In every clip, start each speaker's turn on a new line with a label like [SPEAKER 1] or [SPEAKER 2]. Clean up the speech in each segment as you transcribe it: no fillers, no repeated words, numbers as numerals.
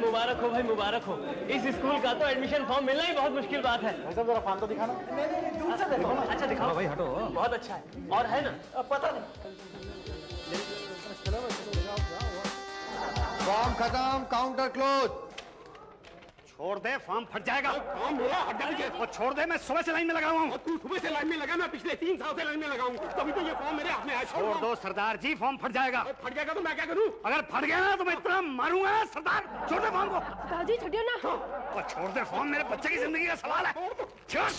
[SPEAKER 1] मुबारक हो भाई, मुबारक हो। इस स्कूल का तो एडमिशन फॉर्म मिलना ही बहुत मुश्किल बात है।
[SPEAKER 2] जरा फॉर्म तो दिखाना।
[SPEAKER 1] अच्छा दिखाओ
[SPEAKER 3] भाई, हटो।
[SPEAKER 1] बहुत अच्छा है। और है ना?
[SPEAKER 2] पता नहीं। फॉर्म खत्म, काउंटर क्लोज।
[SPEAKER 3] छोड़ दे, फॉर्म फट जाएगा।
[SPEAKER 4] फॉर्म मेरा हट जाएगा।
[SPEAKER 3] और छोड़ दे, मैं सुबह से लाइन में लगा हुआ हूँ।
[SPEAKER 4] तू सुबह से लाइन में लगा, मैं पिछले 3 साल से लाइन में लगा हूँ, तभी तो ये फॉर्म मेरे हाथ में आया।
[SPEAKER 3] छोड़ दो सरदार जी, फॉर्म फट जाएगा।
[SPEAKER 4] फट जाएगा तो मैं क्या करूँ?
[SPEAKER 3] अगर फट गया ना तो मैं इतना मारूंगा सरदार। छोड़ दे फॉर्म को।
[SPEAKER 5] दादी छोड़ियो ना।
[SPEAKER 3] और छोड़ दे फॉर्म, मेरे बच्चे की जिंदगी का सवाल है। छोड़।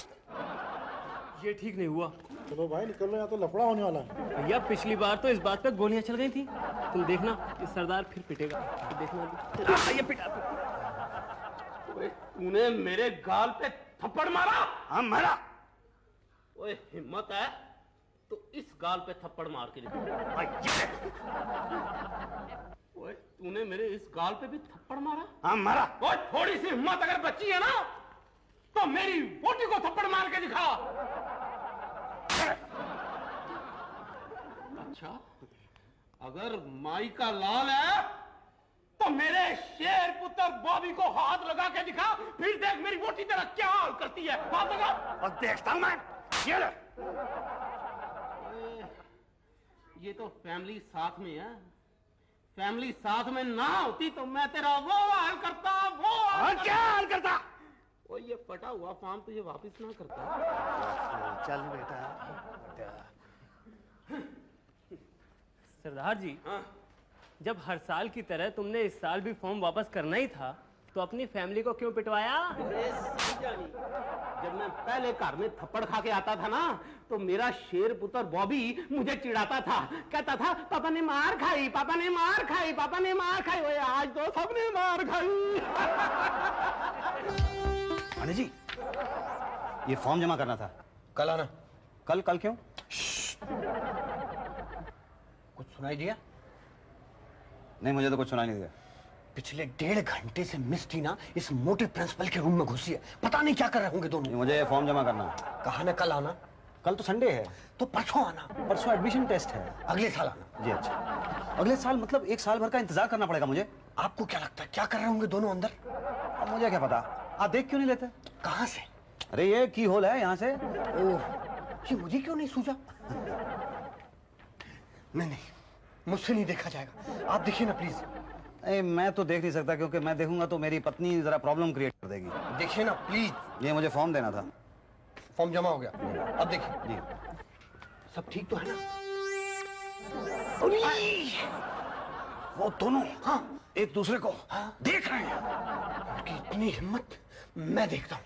[SPEAKER 1] ये ठीक नहीं हुआ।
[SPEAKER 2] चलो भाई निकल लो, या तो लफड़ा होने वाला है।
[SPEAKER 1] भैया पिछली बार तो इस बात पे गोलियां चल गई थी। तुम देखना, इस सरदार फिर पिटेगा। देखना ये पिटा।
[SPEAKER 4] तूने मेरे गाल पे थप्पड़ मारा?
[SPEAKER 3] हाँ मारा।
[SPEAKER 4] ओए हिम्मत है तो इस गाल पे थप्पड़ मार के दिखा। ओए तूने मेरे इस गाल पे भी थप्पड़ मारा?
[SPEAKER 3] हाँ मारा।
[SPEAKER 4] ओए थोड़ी सी हिम्मत अगर बची है ना तो मेरी बोटी को थप्पड़ मार के दिखा। अच्छा, अगर माई का लाल है तो मेरे शेर पुत्र बॉबी को हाथ लगा के दिखा, फिर देख मेरी बोटी तेरा क्या हाल करती है। हाथ लगा।
[SPEAKER 3] और देखता हूं मैं। ये ले।
[SPEAKER 4] ये तो फैमिली साथ में है। फैमिली साथ में ना होती तो मैं तेरा वो हाल करता, वो हाल
[SPEAKER 3] और क्या हाल करता?
[SPEAKER 4] ओ ये फटा हुआ फॉर्म तुझे वापस ना करता।
[SPEAKER 3] चल बेटा।
[SPEAKER 1] सरदार जी,
[SPEAKER 4] हाँ?
[SPEAKER 1] जब हर साल की तरह तुमने इस साल भी फॉर्म वापस करना ही था तो अपनी फैमिली को क्यों पिटवाया?
[SPEAKER 4] जब मैं पहले घर में थप्पड़ खा के आता था ना तो मेरा शेर पुत्र बॉबी मुझे चिढ़ाता था, कहता था पापा ने मार खाई, पापा ने मार खाई, पापा ने मार खाई। ओए आज तो सबने मार खाई।
[SPEAKER 3] पांडे जी, ये फॉर्म जमा करना था।
[SPEAKER 2] कल आना।
[SPEAKER 3] कल? कल क्यों?
[SPEAKER 2] कुछ सुनाई दिया?
[SPEAKER 3] नहीं, मुझे तो कुछ सुनाई नहीं दिया।
[SPEAKER 2] पिछले 1.5 घंटे से मिस टीना इस मोटे प्रिंसिपल के रूम में घुसी है। पता नहीं क्या कर रहे होंगे दोनों।
[SPEAKER 3] मुझे फॉर्म जमा करना है।
[SPEAKER 2] कहा ना कल आना।
[SPEAKER 3] कल तो संडे है।
[SPEAKER 2] तो परसों आना।
[SPEAKER 3] परसों एडमिशन टेस्ट है।
[SPEAKER 2] अगले साल आना।
[SPEAKER 3] जी अच्छा। अगले साल मतलब 1 साल भर का इंतजार करना पड़ेगा मुझे।
[SPEAKER 2] आपको क्या लगता है क्या कर रहे होंगे दोनों अंदर?
[SPEAKER 3] अब मुझे क्या पता, आप देख क्यों नहीं लेते?
[SPEAKER 2] कहां से?
[SPEAKER 3] अरे ये की होल है यहाँ से।
[SPEAKER 2] ओह, ये मुझे क्यों नहीं सूझा? नहीं, मुझसे नहीं देखा जाएगा। आप देखिए ना प्लीज।
[SPEAKER 3] नहीं, मैं तो देख नहीं सकता क्योंकि मैं देखूंगा तो मेरी पत्नी जरा प्रॉब्लम क्रिएट कर देगी।
[SPEAKER 2] देखिए ना प्लीज।
[SPEAKER 3] ये मुझे फॉर्म देना था।
[SPEAKER 2] फॉर्म जमा हो गया। अब देखिए।
[SPEAKER 3] जी।
[SPEAKER 2] सब ठीक तो है ना?
[SPEAKER 3] वो दोनों
[SPEAKER 2] हाँ
[SPEAKER 3] एक दूसरे को
[SPEAKER 2] हाँ?
[SPEAKER 3] देख रहे हैं।
[SPEAKER 2] उनकी इतनी हिम्मत। मैं देखता हूँ।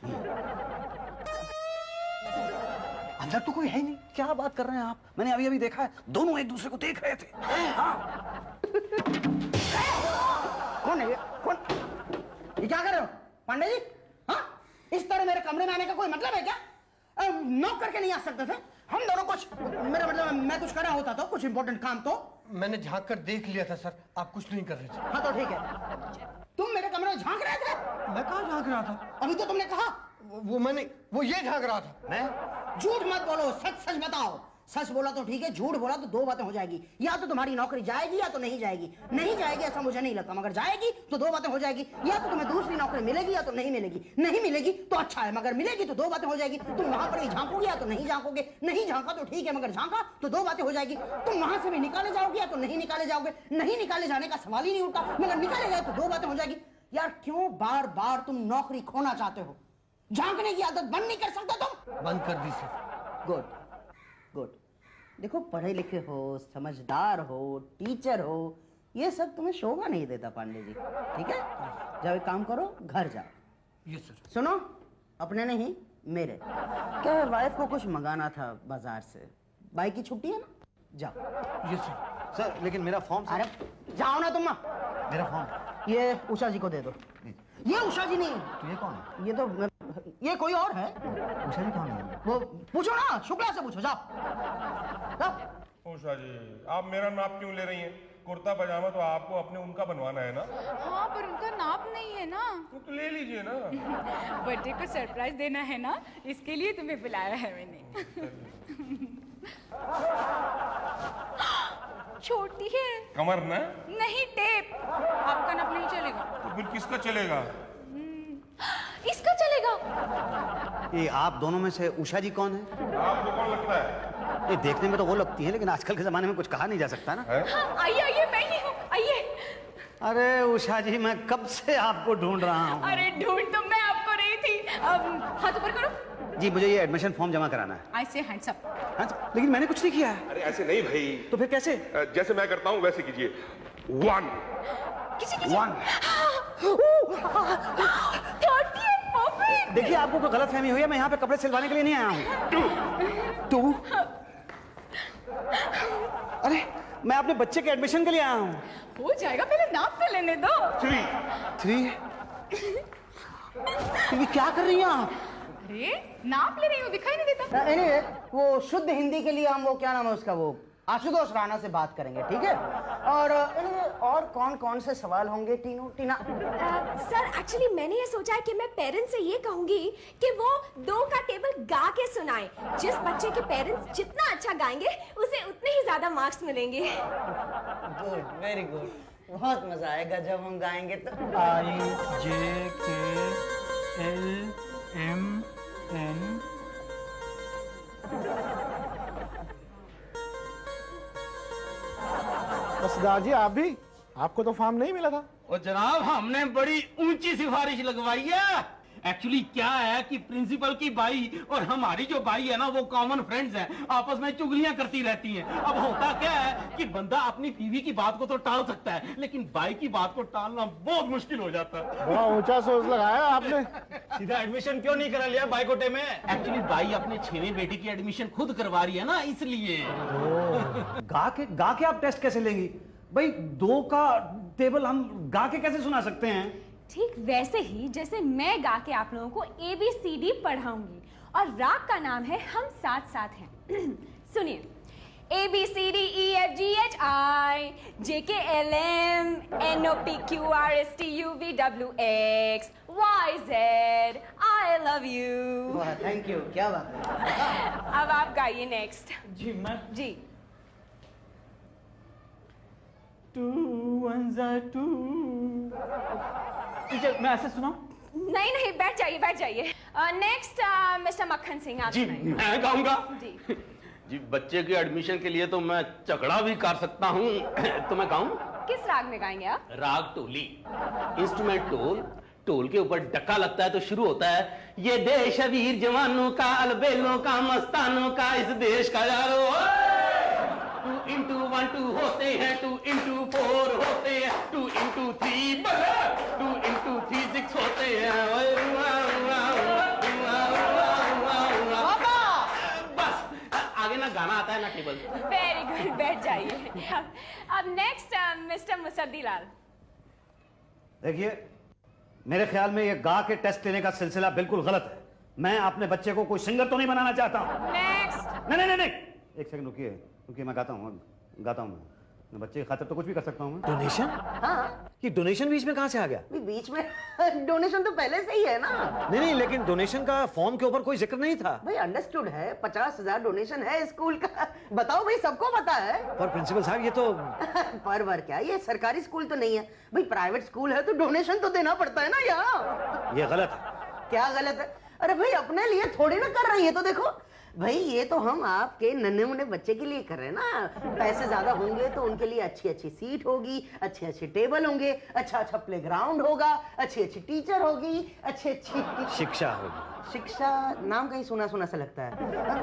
[SPEAKER 2] अंदर तो कोई है ही नहीं।
[SPEAKER 3] क्या बात कर रहे हैं आप? मैंने अभी अभी देखा है, दोनों एक दूसरे को देख रहे थे। हाँ।
[SPEAKER 6] कौन है ये? कौन? ये क्या कर रहे हो पांडे जी? हाँ, इस तरह मेरे कमरे में आने का कोई मतलब है क्या? नॉक करके नहीं आ सकते थे? हम दोनों कुछ, मेरा मतलब मैं कुछ कर रहा होता तो कुछ इंपॉर्टेंट काम तो।
[SPEAKER 2] मैंने झांक कर देख लिया था सर, आप कुछ नहीं कर रहे थे।
[SPEAKER 6] हाँ तो ठीक है। तुम मेरे कमरे में झांक रहे थे?
[SPEAKER 2] मैं कहाँ झांक रहा था?
[SPEAKER 6] अभी तो तुमने कहा।
[SPEAKER 2] वो ये झांक रहा था।
[SPEAKER 3] मैं?
[SPEAKER 6] झूठ मत बोलो, सच सच बताओ। सच बोला तो ठीक है, झूठ बोला तो 2 बातें हो जाएगी। या तो तुम्हारी नौकरी जाएगी या तो नहीं जाएगी। नहीं जाएगी ऐसा मुझे नहीं लगता, मगर जाएगी तो 2 बातें हो जाएगी। या तो तुम्हें दूसरी नौकरी मिलेगी या तो नहीं मिलेगी। नहीं मिलेगी तो अच्छा है, मगर मिलेगी तो 2 बातें हो जाएगी। तुम वहां पर ही झांकोगे या तो नहीं झांकोगे। नहीं झांका तो ठीक है, मगर झांका तो 2 बातें हो जाएगी। तुम वहां से भी निकाले जाओगे या तो नहीं निकाले जाओगे। नहीं निकाले जाने का सवाल ही नहीं उठता, मगर निकाले गए तो 2 बातें हो जाएगी। यार क्यों बार बार तुम नौकरी खोना चाहते हो? झांकने की आदत बंद नहीं कर सकते तुम?
[SPEAKER 2] बंद कर दी सर।
[SPEAKER 6] Good good. देखो पढ़े लिखे हो, समझदार हो, टीचर हो, ये सब तुम्हें शोभा नहीं देता पांडे जी। ठीक है, जाओ एक काम करो, घर जाओ।
[SPEAKER 2] Yes sir.
[SPEAKER 6] सुनो, अपने नहीं मेरे। क्या है, वाइफ को कुछ मंगाना था बाजार से। भाई की छुट्टी है ना, जाओ।
[SPEAKER 2] Yes sir.
[SPEAKER 3] सर लेकिन मेरा फॉर्म।
[SPEAKER 6] अरे जाओ ना तुम।
[SPEAKER 3] मेरा फॉर्म
[SPEAKER 6] ये उषा जी को दे दो। ये उषा जी नहीं,
[SPEAKER 3] तो ये कौन है?
[SPEAKER 6] ये तो ये कोई और है।
[SPEAKER 3] उषा जी कौन है?
[SPEAKER 6] वो पूछो ना, शुक्ला से पूछो, जाओ।
[SPEAKER 7] उषा जी, आप मेरा नाप क्यों ले रही हैं? कुर्ता पजामा तो आपको अपने उनका बनवाना है ना?
[SPEAKER 5] हाँ, पर उनका नाप नहीं है ना।
[SPEAKER 7] तो ले लीजिए ना।
[SPEAKER 5] बर्थडे को सरप्राइज देना है ना, इसके लिए तुम्हें बुलाया है मैंने। छोटी है।
[SPEAKER 7] कमर ना?
[SPEAKER 5] नहीं, टेप। आपका नाप नहीं चलेगा।
[SPEAKER 7] तो फिर किसका चलेगा?
[SPEAKER 5] इसका चलेगा।
[SPEAKER 3] ये आप दोनों में से उषा जी कौन है?
[SPEAKER 7] आपको कौन लगता है?
[SPEAKER 3] ये देखने में तो वो लगती है, लेकिन आजकल के जमाने में कुछ कहा नहीं जा सकता ना।
[SPEAKER 5] हाँ, आइए आइए, मैं ही हूँ, आइए।
[SPEAKER 3] अरे उषा जी, मैं कब से आपको ढूंढ रहा हूँ।
[SPEAKER 5] अरे ढूंढ तो मैं आपको रही थी। हाथ ऊपर करो।
[SPEAKER 3] जी, मुझे ये एडमिशन फॉर्म जमा कराना है।
[SPEAKER 5] आई से हैंड्स अप।
[SPEAKER 3] हाँ, लेकिन मैंने कुछ नहीं किया है।
[SPEAKER 7] अरे ऐसे नहीं भाई,
[SPEAKER 3] तो फिर कैसे?
[SPEAKER 7] जैसे मैं करता हूँ वैसे कीजिए। 1
[SPEAKER 5] किसी
[SPEAKER 3] 1
[SPEAKER 5] परफेक्ट।
[SPEAKER 3] देखिए, आपको कोई गलतफहमी हुई है, मैं यहाँ पे कपड़े सिलवाने के लिए नहीं आया हूँ। 2 अरे, मैं अपने बच्चे के एडमिशन के लिए आया हूँ।
[SPEAKER 5] हो जाएगा, पहले नाप तो लेने दो।
[SPEAKER 3] 3 ये क्या कर रही हैं आप?
[SPEAKER 5] अरे नाप ले रही हूँ, दिखाई नहीं देता।
[SPEAKER 6] एनीवे, वो शुद्ध हिंदी के लिए हम वो क्या नाम है उसका, वो आशुतोष राणा से बात करेंगे, ठीक है? और anyway, और कौन कौन से सवाल होंगे टीना?
[SPEAKER 8] सर एक्चुअली मैंने ये सोचा है कि मैं पेरेंट्स से ये कहूंगी कि वो 2 का टेबल गा के सुनाएं। जिस बच्चे के पेरेंट्स जितना अच्छा गाएंगे उसे उतने ही ज्यादा मार्क्स मिलेंगे।
[SPEAKER 6] गुड, वेरी गुड, बहुत मजा आएगा जब हम गाएंगे तो।
[SPEAKER 9] IJKLMN। सरदार जी, आप भी? आपको तो फॉर्म नहीं मिला था।
[SPEAKER 4] और जनाब, हमने बड़ी ऊंची सिफारिश लगवाई है। एक्चुअली क्या है कि प्रिंसिपल की बाई और हमारी जो बाई है ना, वो कॉमन फ्रेंड्स हैं, आपस में चुगलियां करती रहती हैं। अब होता क्या है कि बंदा अपनी बीवी की बात को तो टाल सकता है, लेकिन बाई की बात को टालना बहुत मुश्किल हो जाता है।
[SPEAKER 9] बड़ा ऊंचा सोच लगाया आपने।
[SPEAKER 4] सीधा एडमिशन क्यों नहीं करा लिया बाईकोटे में? एक्चुअली बाई अपने 6वें बेटे की एडमिशन खुद करवा रही है ना, इसलिए।
[SPEAKER 3] गा के आप टेस्ट कैसे लेंगी भाई? 2 का टेबल हम गा के कैसे सुना सकते हैं?
[SPEAKER 8] ठीक वैसे ही जैसे मैं गा के आप लोगों को ABCD पढ़ाऊंगी, और राग का नाम है हम साथ साथ हैं। सुनिए, ABCDEFGHI JKLM NOPQRSTUVWX YZ I love you।
[SPEAKER 6] वाह, थैंक यू, क्या बात है।
[SPEAKER 8] अब आप गाइए नेक्स्ट।
[SPEAKER 9] जी मैं
[SPEAKER 8] जी।
[SPEAKER 9] 2 1 2। टीचर, मैं ऐसे सुनाऊं?
[SPEAKER 8] नहीं नहीं, बैठ जाइए बैठ जाइए। नेक्स्ट मिस्टर मक्खन सिंह, आप
[SPEAKER 4] जी,
[SPEAKER 8] सुनाइए।
[SPEAKER 4] मैं गाऊंगा।
[SPEAKER 8] जी
[SPEAKER 4] जी, बच्चे की एडमिशन के लिए तो मैं चकड़ा भी कर सकता हूँ। तो मैं गाऊं?
[SPEAKER 8] किस राग में गाएंगे आप?
[SPEAKER 4] राग टोली, इंस्ट्रूमेंट टोल। टोल के ऊपर डक्का लगता है तो शुरू होता है, ये देश है वीर जवानों का, अलबेलों का, मस्तानों का, इस देश का यारो। 2 into 1 2 होते हैं, 2 into 4 होते हैं, 2 into 3 2 into 3 6 होते हैं। बस, आगे ना गाना आता है ना टेबल।
[SPEAKER 8] वेरी गुड, बैठ जाइए। अब नेक्स्ट मिस्टर मुसद्दी लाल।
[SPEAKER 3] देखिए, मेरे ख्याल में ये गा के टेस्ट लेने का सिलसिला बिल्कुल गलत है। मैं अपने बच्चे को कोई सिंगर तो नहीं बनाना चाहता हूँ।
[SPEAKER 8] नेक्स्ट।
[SPEAKER 3] नहीं, एक सेकंड रुकिए, मैं गाता हूँ मैं बच्चे की खातिर तो कुछ भी कर सकता हूँ मैं।
[SPEAKER 2] डोनेशन?
[SPEAKER 6] हाँ,
[SPEAKER 2] ये डोनेशन बीच में कहाँ से आ गया?
[SPEAKER 6] बीच में डोनेशन तो पहले से ही है ना।
[SPEAKER 2] नहीं, लेकिन डोनेशन का फॉर्म के ऊपर कोई जिक्र नहीं था।
[SPEAKER 6] भाई अंडरस्टूड है, 50,000 डोनेशन है स्कूल का। बताओ भाई, सबको पता है।
[SPEAKER 2] पर प्रिंसिपल साहब, ये तो
[SPEAKER 6] पर क्या, ये सरकारी स्कूल तो नहीं है भाई, प्राइवेट स्कूल है तो डोनेशन तो देना पड़ता है ना यहाँ।
[SPEAKER 2] ये गलत है।
[SPEAKER 6] क्या गलत है? अरे भाई, अपने लिए थोड़ी ना कर रही है, तो देखो भाई, ये तो हम आपके नन्हे मुन्ने बच्चे के लिए कर रहे हैं ना। पैसे ज्यादा होंगे तो उनके लिए अच्छी अच्छी सीट होगी, अच्छे अच्छे टेबल होंगे, अच्छा अच्छा प्लेग्राउंड होगा, अच्छी अच्छी टीचर होगी, अच्छी अच्छी
[SPEAKER 2] शिक्षा होगी।
[SPEAKER 6] शिक्षा नाम कहीं सुना सुना सा लगता है।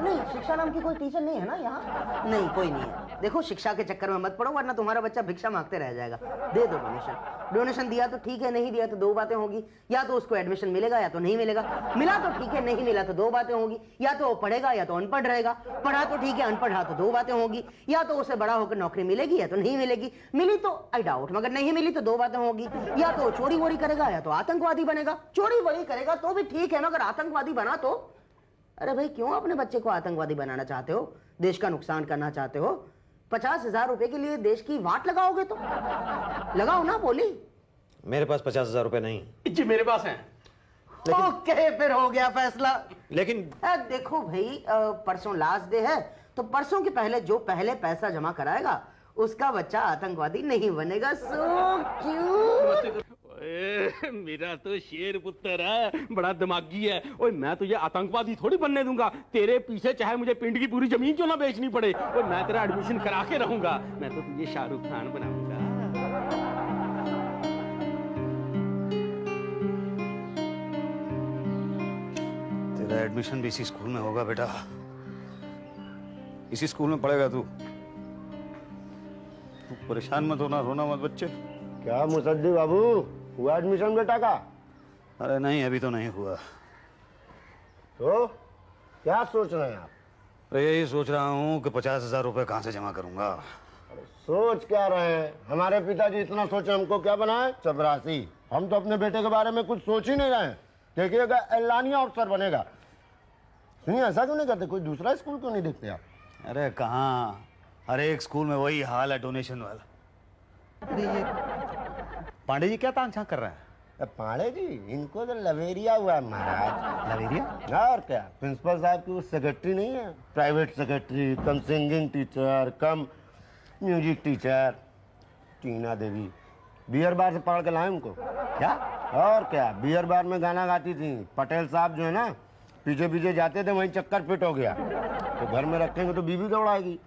[SPEAKER 6] नहीं, शिक्षा नाम की कोई टीचर नहीं है ना यहाँ? नहीं, कोई नहीं है। देखो, शिक्षा के चक्कर में मत पड़ो, वरना तुम्हारा बच्चा भिक्षा मांगते रह जाएगा। दे दो डोनेशन दिया तो ठीक है, नहीं दिया तो 2 बातें होगी। या तो उसको एडमिशन मिलेगा या तो नहीं मिलेगा। मिला तो ठीक है, नहीं मिला तो 2 बातें होगी। या तो वो पढ़ेगा या तो अनपढ़ रहेगा। पढ़ा तो ठीक है, अनपढ़ रहा तो 2 बातें होगी। या तो उसे बड़ा होकर नौकरी मिलेगी या तो नहीं मिलेगी। मिली तो आई डाउट, मगर नहीं मिली तो 2 बातें होगी। या तो चोरी वोरी करेगा या तो आतंकवादी बनेगा। चोरी वोरी करेगा तो भी ठीक है, मगर आतंकवादी बना तो? अरे भाई, क्यों अपने बच्चे को आतंकवादी बनाना चाहते हो? देश का नुकसान करना चाहते हो? 50,000 रुपए के लिए देश की वाट लगाओगे तो लगाओ ना। बोली,
[SPEAKER 2] मेरे पास 50,000 रुपए नहीं।
[SPEAKER 4] जी, मेरे पास है।
[SPEAKER 6] ओके, फिर हो गया फैसला।
[SPEAKER 2] लेकिन
[SPEAKER 6] देखो भाई, परसों लास्ट डे है, तो परसों के पहले जो पहले पैसा जमा कराएगा उसका बच्चा आतंकवादी नहीं बनेगा। So cute.
[SPEAKER 4] मेरा तो शेर पुत्र है, बड़ा दिमागी है। ओए मैं तुझे आतंकवादी थोड़ी बनने दूंगा। तेरे पीछे चाहे मुझे पिंड की पूरी जमीन क्यों ना बेचनी पड़े, और मैं तेरा एडमिशन करा के रहूंगा। मैं तो तुझे शाहरुख खान बनाऊंगा।
[SPEAKER 3] तेरा एडमिशन भी इसी स्कूल में होगा बेटा, इसी स्कूल में पढ़ेगा तू। तू परेशान मत होना, रोना मत बच्चे।
[SPEAKER 9] क्या मुसद्दी बाबू, हुआ एडमिशन बेटा का?
[SPEAKER 3] अरे नहीं, अभी तो नहीं हुआ।
[SPEAKER 9] तो क्या सोच रहे हैं आप?
[SPEAKER 3] अरे यही सोच रहा हूँ कि 50,000 रुपए कहाँ से जमा करूंगा।
[SPEAKER 9] सोच क्या रहे हैं? हमारे पिताजी इतना सोचे, हमको क्या बनाए? चपरासी। हम तो अपने बेटे के बारे में कुछ सोच ही नहीं रहे हैं। देखिएगा एलानिया अफसर बनेगा। सुनिए, ऐसा क्यों नहीं करते? कोई दूसरा स्कूल क्यों नहीं देखते आप?
[SPEAKER 3] अरे कहाँ, हर एक स्कूल में वही हाल है, डोनेशन वाला। पांडे जी क्या तांग झांक कर रहे हैं?
[SPEAKER 9] पांडे जी, इनको तो लवेरिया हुआ है महाराज।
[SPEAKER 3] लवेरिया?
[SPEAKER 9] और क्या, प्रिंसिपल साहब की वो सेक्रेटरी नहीं है, प्राइवेट सेक्रेटरी, कम सिंगिंग टीचर, कम म्यूजिक टीचर, टीना देवी। बियर बार से पढ़ के लाए उनको।
[SPEAKER 3] क्या?
[SPEAKER 9] और क्या, बियर बार में गाना गाती थी। पटेल साहब जो है ना, पीछे पीछे जाते थे, वहीं चक्कर फिट हो गया। तो घर में रखेंगे तो बीवी दौड़ाएगी,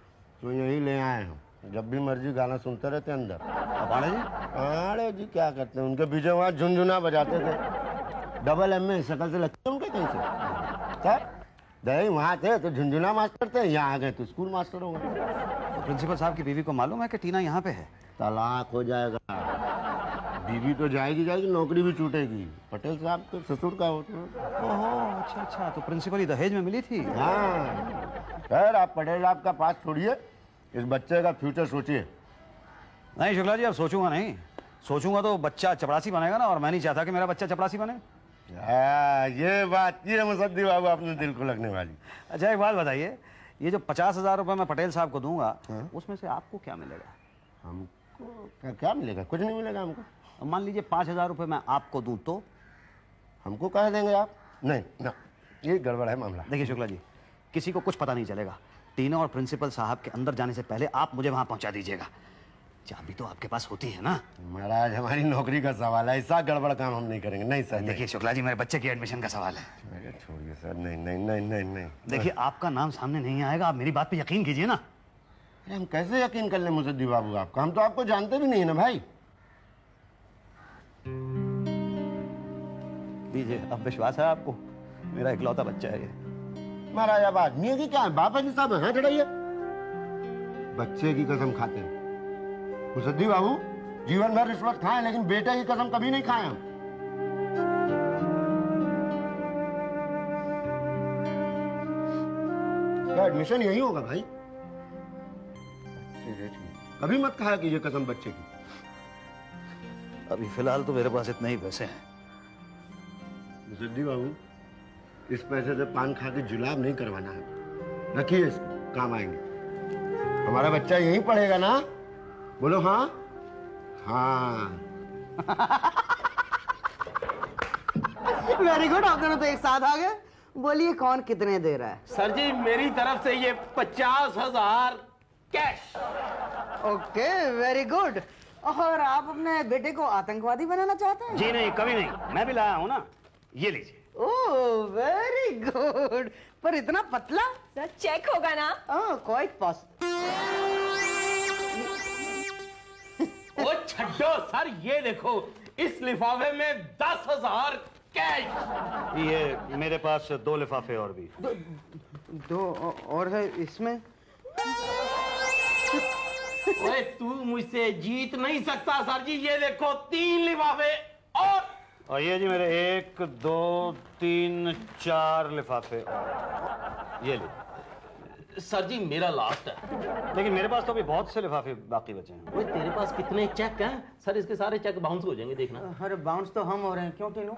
[SPEAKER 9] तो यही ले आए हम। जब भी मर्जी गाना सुनते रहते अंदर।
[SPEAKER 3] पांडे जी?
[SPEAKER 9] पांडे जी क्या करते हैं, उनके पीछे वहाँ झुनझुना बजाते थे। डबल एम में शकल से लगते उनके कहीं से। सर दही वहाँ थे तो झुनझुना मास्टर थे, यहाँ आ गए तो स्कूल मास्टर हो गए।
[SPEAKER 3] प्रिंसिपल साहब की बीवी को मालूम है कि टीना यहाँ पे है?
[SPEAKER 9] तलाक हो जाएगा। बीवी तो जाएगी जाएगी, नौकरी भी छूटेगी। पटेल साहब के ससुर का होता है।
[SPEAKER 3] ओह अच्छा अच्छा, तो प्रिंसिपल ही दहेज में मिली थी।
[SPEAKER 9] हाँ सर, आप पटेल साहब का पास छोड़िए, इस बच्चे का फ्यूचर सोचिए।
[SPEAKER 3] नहीं शुक्ला जी, अब सोचूंगा नहीं। सोचूंगा तो बच्चा चपरासी बनेगा ना, और मैं नहीं चाहता कि मेरा बच्चा चपरासी बने।
[SPEAKER 9] ये बात, ये मुसद्दी बाबू अपने दिल को लगने वाली।
[SPEAKER 3] अच्छा एक बात बताइए, ये जो 50,000 रुपए मैं पटेल साहब को दूंगा, उसमें से आपको क्या मिलेगा?
[SPEAKER 9] हमको क्या मिलेगा? कुछ नहीं मिलेगा हमको।
[SPEAKER 3] मान लीजिए 5,000 रुपए मैं आपको दूं तो?
[SPEAKER 9] हमको कह देंगे आप? नहीं ना, ये गड़बड़ है मामला।
[SPEAKER 3] देखिए शुक्ला जी, किसी को कुछ पता नहीं चलेगा। टीना और प्रिंसिपल साहब के अंदर जाने से पहले आप मुझे वहां पहुंचा दीजिएगा। चाबी तो आपके पास होती है ना?
[SPEAKER 9] महाराज, हमारी नौकरी का सवाल है, ऐसा गड़बड़ काम हम नहीं करेंगे। नहीं सर,
[SPEAKER 3] देखिए शुक्ला जी, मेरे बच्चे के एडमिशन का सवाल है।
[SPEAKER 9] छोड़िए सर, नहीं नहीं नहीं नहीं नहीं।
[SPEAKER 3] देखिए आपका नाम सामने नहीं आएगा, आप मेरी बात पे यकीन कीजिए ना।
[SPEAKER 9] अरे हम कैसे यकीन कर लें मुसद्दी बाबू आपका? हम तो आपको जानते भी नहीं है ना भाई।
[SPEAKER 3] दीजिए, अब विश्वास है आपको? मेरा इकलौता बच्चा है ये।
[SPEAKER 9] महाराज अब आदमी है कि क्या है? बाबा जी साहब हाँ चढ़ाइए। बच्चे की कसम खाते हैं मुसद्दी बाबू, जीवन भर रिश्वत खाए लेकिन बेटे की कसम कभी नहीं खाए हम। क्या एडमिशन यही होगा भाई? कभी मत खाया कि ये कसम बच्चे की।
[SPEAKER 3] अभी फिलहाल तो मेरे पास इतने ही पैसे हैं।
[SPEAKER 9] मुसद्दी बाबू, इस पैसे से पान खा के जुलाब नहीं करवाना है। रखिए, इसको काम आएंगे। हमारा बच्चा यहीं पढ़ेगा ना? बोलो हाँ। हाँ
[SPEAKER 6] वेरी गुड, आप दोनों तो एक साथ आ गए। बोलिए कौन कितने दे रहा है?
[SPEAKER 4] सर जी मेरी तरफ से ये 50,000 कैश।
[SPEAKER 6] Okay, very good. और आप अपने बेटे को आतंकवादी बनाना चाहते हैं?
[SPEAKER 3] जी नहीं, कभी नहीं। मैं भी लाया हूँ ना, ये लीजिए।
[SPEAKER 6] Oh very good. पर इतना पतला?
[SPEAKER 8] सर चेक होगा ना?
[SPEAKER 6] ओह क्वाइट पॉसिबल।
[SPEAKER 4] ओ छड्डो सर, ये देखो इस लिफाफे में 10,000 कैश।
[SPEAKER 3] ये मेरे पास 2 लिफाफे और भी।
[SPEAKER 6] दो और है इसमें।
[SPEAKER 4] ओए तू मुझसे जीत नहीं सकता सर जी, ये देखो 3 लिफाफे और
[SPEAKER 3] ये जी मेरे 1 2 3 4 लिफाफे और ये ले।
[SPEAKER 4] सर जी मेरा लास्ट है।
[SPEAKER 3] लेकिन मेरे पास तो अभी बहुत से लिफाफे बाकी बचे हैं।
[SPEAKER 4] ओए तेरे पास कितने चेक हैं? सर इसके सारे चेक बाउंस हो जाएंगे, देखना।
[SPEAKER 6] अरे बाउंस तो हम हो रहे हैं, क्यों टीनू?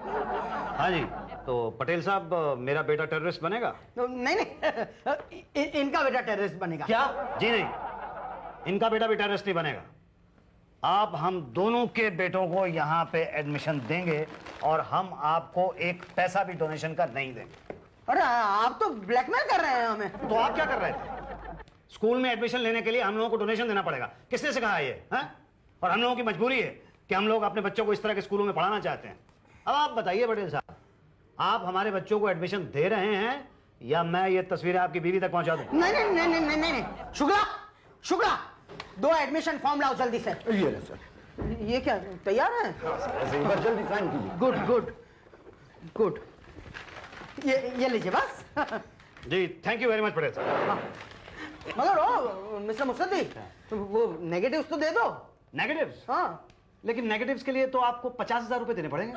[SPEAKER 3] हाँ जी, तो पटेल साहब मेरा बेटा टेररिस्ट बनेगा?
[SPEAKER 6] तो नहीं नहीं, इनका बेटा टेररिस्ट बनेगा।
[SPEAKER 3] क्या? जी नहीं, इनका बेटा भी टेररिस्ट नहीं बनेगा। आप हम दोनों के बेटों को यहाँ पे एडमिशन देंगे और हम आपको एक पैसा भी डोनेशन का नहीं देंगे।
[SPEAKER 6] अरे आप तो ब्लैकमेल कर रहे हैं हमें।
[SPEAKER 3] तो आप क्या कर रहे थे? स्कूल में एडमिशन लेने के लिए हम लोगों को डोनेशन देना पड़ेगा। किसने सिखाया ये? हाँ? और हम लोगों की मजबूरी है कि हम लोग अपने बच्चों को इस तरह के स्कूलों में पढ़ाना चाहते हैं। अब आप बताइए पटेल साहब, आप हमारे बच्चों को एडमिशन दे रहे हैं या मैं ये तस्वीरें आपकी बीवी तक पहुंचा दूं?
[SPEAKER 6] नहीं नहीं नहीं नहीं नहीं नहीं शुक्ला, शुक्ला, 2 एडमिशन फॉर्म लाओ जल्दी से।
[SPEAKER 9] ये ले सर।
[SPEAKER 6] ये क्या तैयार है?
[SPEAKER 9] ऐसे ही बस जल्दी साइन कीजिए।
[SPEAKER 6] गुड गुड गुड, ये लीजिए बस।
[SPEAKER 3] जी thank you very much Patel साहब।
[SPEAKER 6] मगर ओ मिस्टर मुसद्दी, वो नेगेटिव्स तो दे दो।
[SPEAKER 3] नेगेटिव्स?
[SPEAKER 6] हाँ,
[SPEAKER 3] लेकिन नेगेटिव्स के लिए तो आपको 50,000 रुपए देने पड़ेंगे।